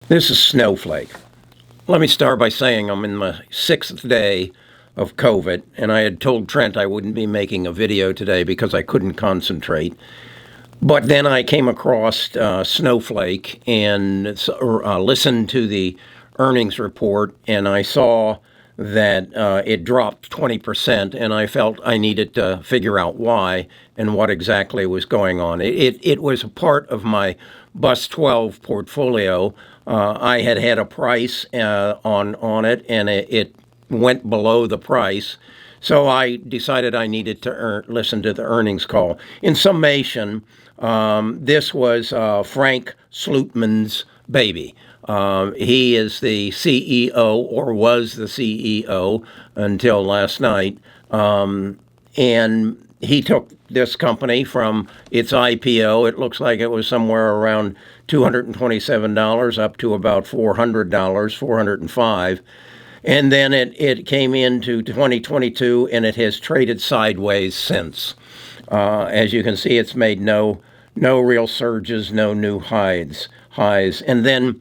This is Snowflake. Let me start by saying I'm in my sixth day of COVID, and I had told Trent I wouldn't be making a video today because I couldn't concentrate. But then I came across Snowflake and listened to the earnings report, and I saw that it dropped 20%, and I felt I needed to figure out why and what exactly was going on. It was a part of my Bus 12 portfolio. I had a price on it, and it went below the price. So I decided I needed to listen to the earnings call. In summation, this was Frank Slootman's baby. He is the CEO, or was the CEO until last night. And he took this company from its IPO. It looks like it was somewhere around $227 up to about $400, $405. And then it came into 2022, and it has traded sideways since. As you can see, it's made no real surges, no new highs. And then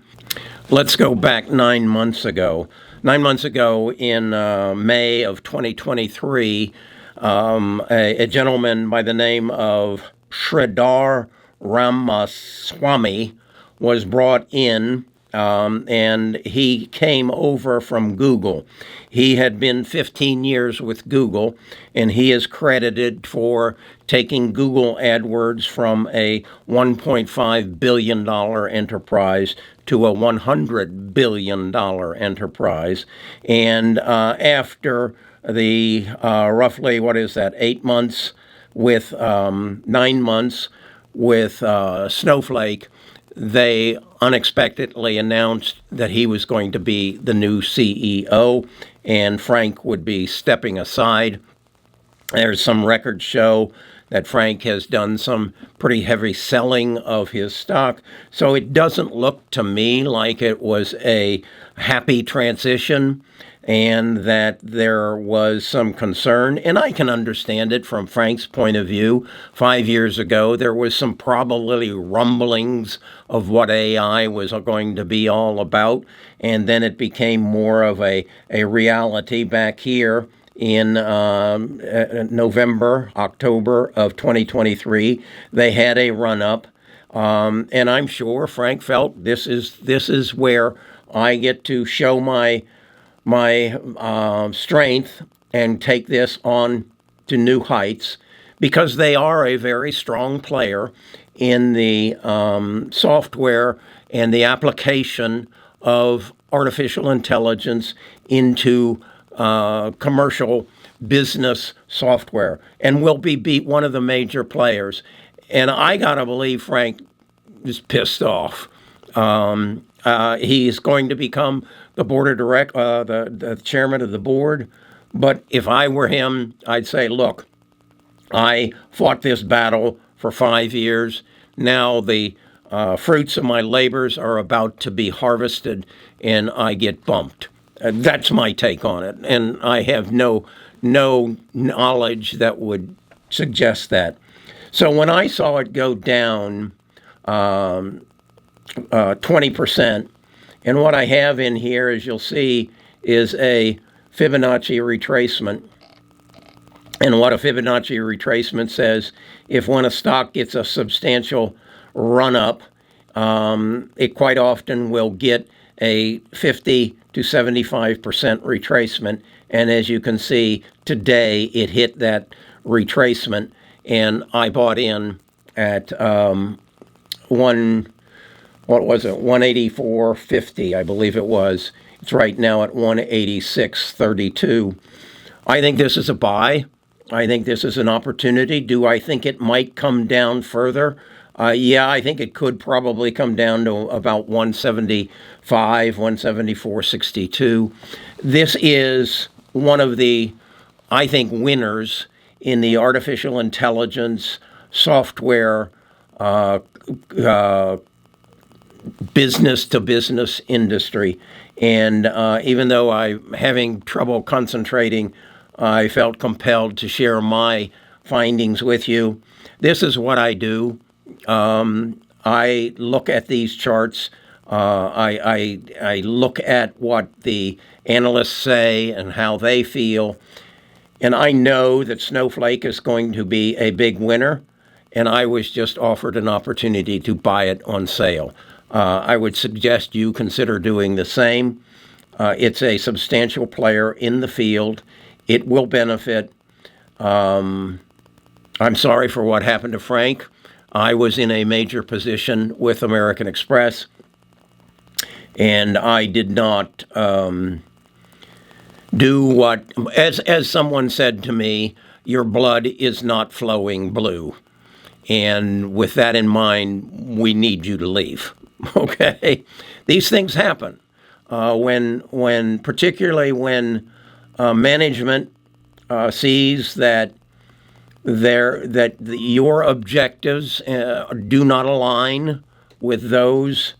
let's go back 9 months ago. 9 months ago, in May of 2023, a gentleman by the name of Sridhar Ramaswamy was brought in, and he came over from Google. He had been 15 years with Google, and he is credited for taking Google AdWords from a $1.5 billion enterprise to a $100 billion enterprise. And after the roughly, 8 months with 9 months with Snowflake, they unexpectedly announced that he was going to be the new CEO, and Frank would be stepping aside. There's some records show that Frank has done some pretty heavy selling of his stock. So it doesn't look to me like it was a happy transition and that there was some concern. And I can understand it from Frank's point of view. 5 years ago, there was some probably rumblings of what AI was going to be all about. And then it became more of a reality back here in November, October of 2023. They had a run-up, and I'm sure Frank felt this is where I get to show my strength and take this on to new heights, because they are a very strong player in the software and the application of artificial intelligence into commercial business software, and will be one of the major players. And I gotta believe Frank is pissed off. He's going to become the board of the chairman of the board. But if I were him, I'd say, look, I fought this battle for 5 years. Now the fruits of my labors are about to be harvested, and I get bumped. That's my take on it, and I have no knowledge that would suggest that. So when I saw it go down 20%, and what I have in here, as you'll see, is a Fibonacci retracement. And what a Fibonacci retracement says, if when a stock gets a substantial run-up, it quite often will get a 50 to 75% retracement. And as you can see, today it hit that retracement, and I bought in at 184.50, I believe it was. It's right now at 186.32. I think this is a buy. I think this is an opportunity. Do I think it might come down further? Yeah, I think it could probably come down to about 175, 174.62. This is one of the, I think, winners in the artificial intelligence software business-to-business industry. And even though I'm having trouble concentrating, I felt compelled to share my findings with you. This is what I do. I look at these charts I look at what the analysts say and how they feel, and I know that Snowflake is going to be a big winner, and I was just offered an opportunity to buy it on sale. I would suggest you consider doing the same. It's a substantial player in the field. It will benefit. I'm sorry for what happened to Frank. I was in a major position with American Express, and I did not do what, as someone said to me, your blood is not flowing blue. And with that in mind, we need you to leave. Okay, these things happen particularly when management sees that your objectives do not align with those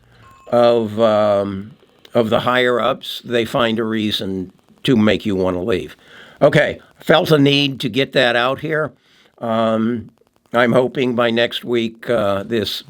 of the higher ups. They find a reason to make you want to leave. Okay, felt a need to get that out here. I'm hoping by next week this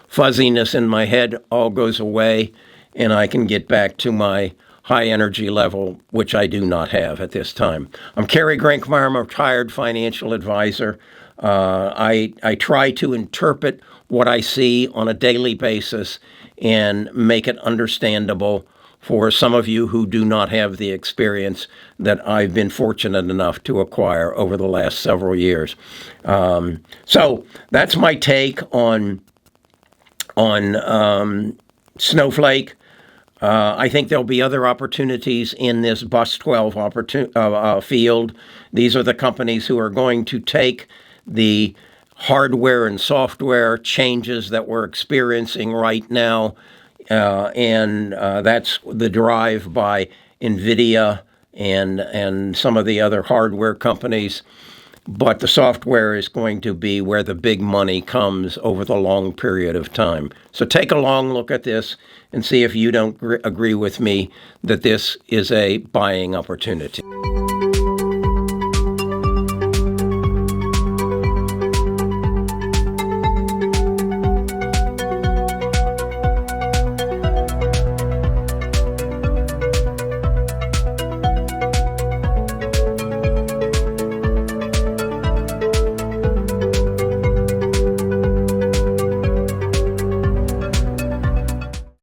fuzziness in my head all goes away and I can get back to my high energy level, which I do not have at this time. I'm Kerry Grinkmeyer. I'm a retired financial advisor. I try to interpret what I see on a daily basis and make it understandable for some of you who do not have the experience that I've been fortunate enough to acquire over the last several years. So that's my take on Snowflake. I think there'll be other opportunities in this Bus 12 field. These are the companies who are going to take the hardware and software changes that we're experiencing right now, and that's the drive by NVIDIA and some of the other hardware companies. But the software is going to be where the big money comes over the long period of time. So take a long look at this and see if you don't agree with me that this is a buying opportunity.